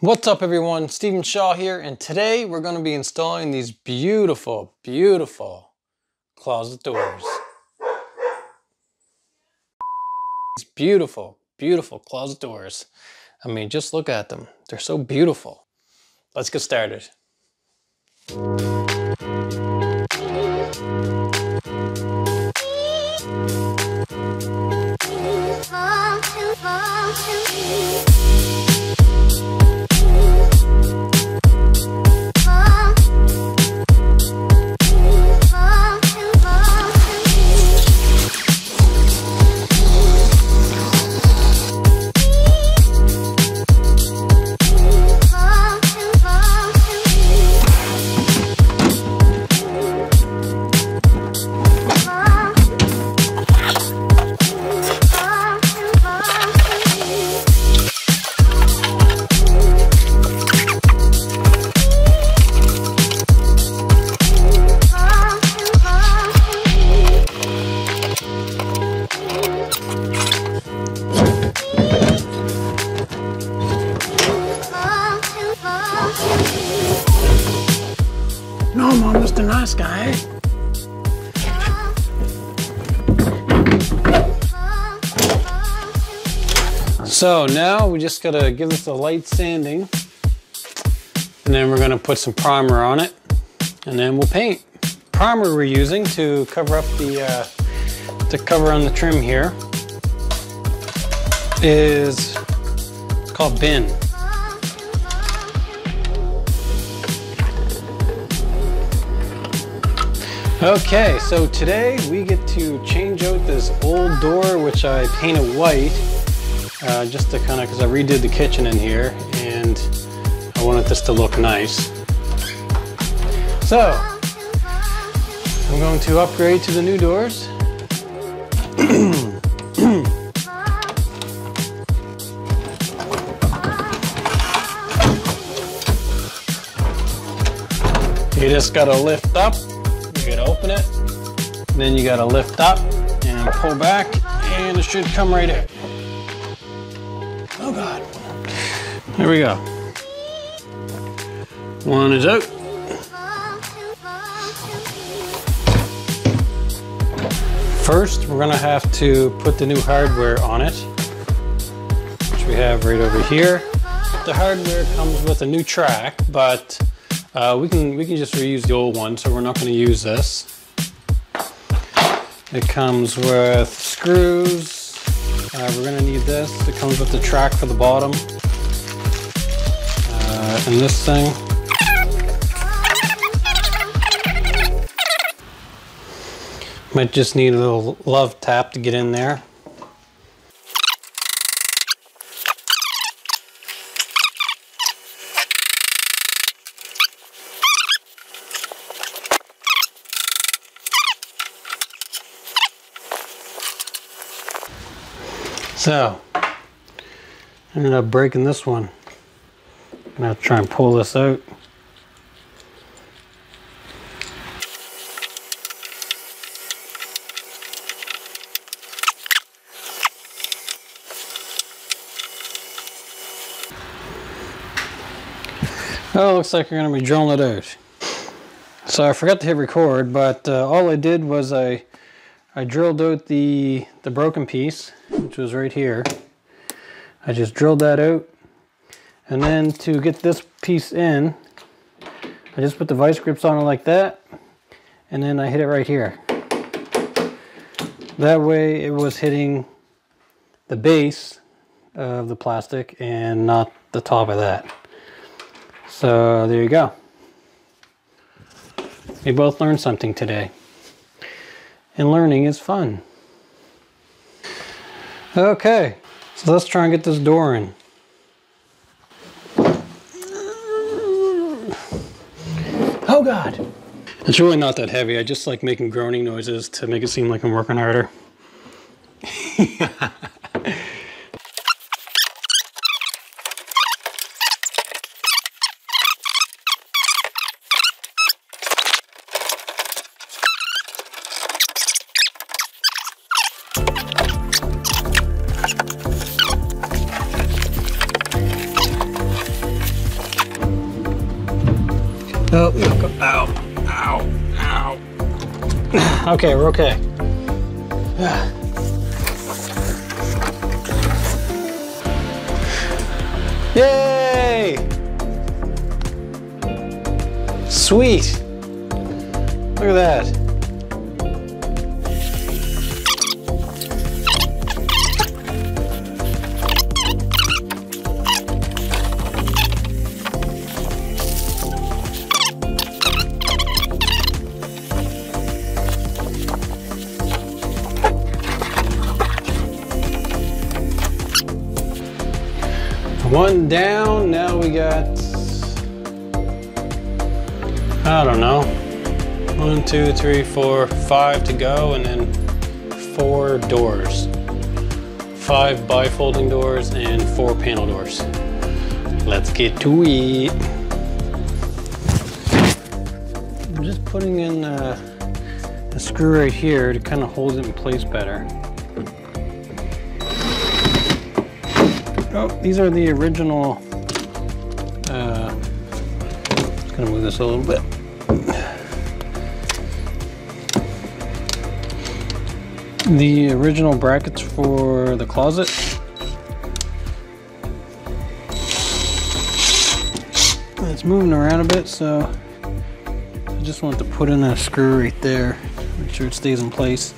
What's up everyone, Stephen Shaw here, and today we're going to be installing these beautiful, beautiful closet doors. These beautiful, beautiful closet doors. I mean, just look at them. They're so beautiful. Let's get started. No, Mom, Mr. Nice Guy. So now we just gotta give this a light sanding, and then we're gonna put some primer on it, and then we'll paint. Primer we're using to cover up the cover on the trim here is called Bin. Okay, so today we get to change out this old door, which I painted white, just to kind of, because I redid the kitchen in here, and I wanted this to look nice. So, I'm going to upgrade to the new doors. You just gotta lift up. You gotta open it, then you gotta lift up and pull back, and it should come right in. Oh God. There we go. One is out. First, we're gonna have to put the new hardware on it, which we have right over here. The hardware comes with a new track, but we can just reuse the old one, so we're not going to use this. It comes with screws. We're going to need this. It comes with the track for the bottom. And this thing. Might just need a little love tap to get in there. So, I ended up breaking this one. I'm gonna have to try and pull this out. Oh, looks like you're gonna be drilling it out. So I forgot to hit record, but all I did was I drilled out the broken piece, which was right here. I just drilled that out, and then to get this piece in, I just put the vice grips on it like that, and then I hit it right here. That way it was hitting the base of the plastic and not the top of that. So there you go. We both learned something today. And learning is fun. Okay, so let's try and get this door in. Oh God! It's really not that heavy. I just like making groaning noises to make it seem like I'm working harder. Oh, ow, ow, ow. Okay, we're okay. Yay! Sweet. Look at that. One down, now we got, I don't know, 1, 2, 3, 4, 5 to go, and then 4 doors. 5 bifolding doors and 4 panel doors. Let's get to it. I'm just putting in a screw right here to kind of hold it in place better. Oh, these are the original, just gonna move this a little bit. The original brackets for the closet. It's moving around a bit, so I just want to put in a screw right there, make sure it stays in place.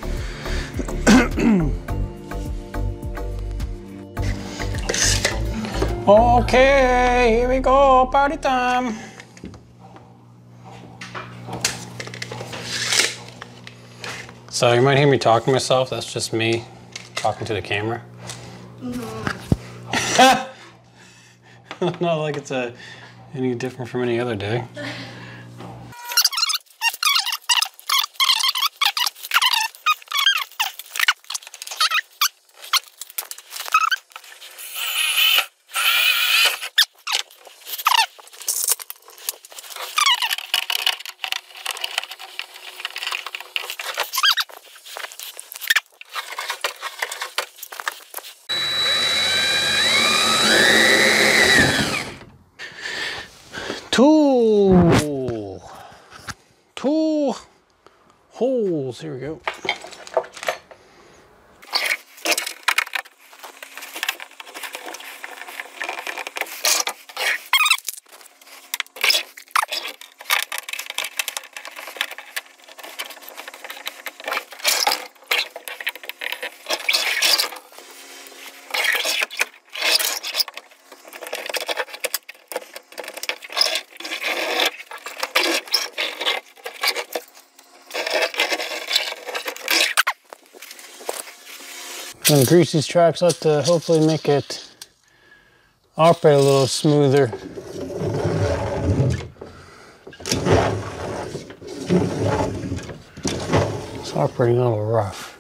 Okay, here we go, party time. So you might hear me talking to myself, that's just me talking to the camera. Not like it's any different from any other day. Two holes, here we go. I'm gonna grease these tracks up to hopefully make it operate a little smoother. It's operating a little rough.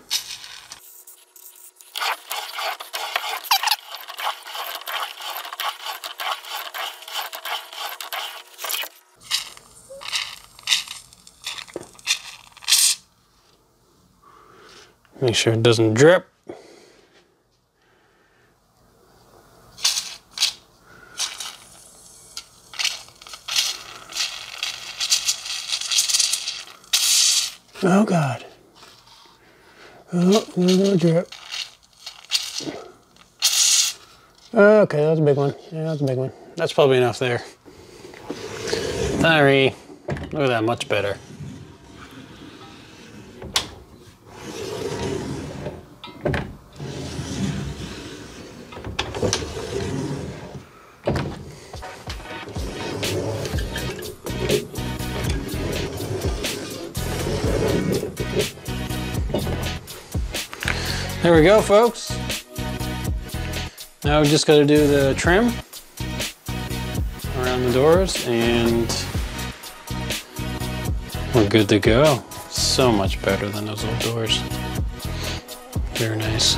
Make sure it doesn't drip. Oh God. Oh, no drip. Okay, that's a big one. Yeah, that's a big one. That's probably enough there. Sorry. Look at that, much better. There we go, folks. Now we just got to do the trim around the doors and we're good to go. So much better than those old doors. Very nice.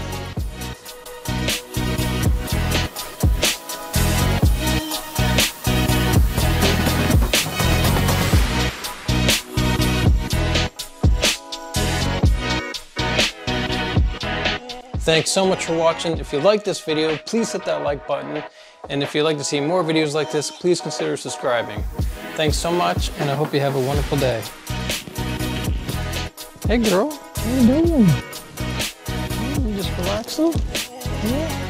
Thanks so much for watching. If you like this video, please hit that like button. And if you'd like to see more videos like this, please consider subscribing. Thanks so much, and I hope you have a wonderful day. Hey girl, how you doing? You just relaxing? Yeah.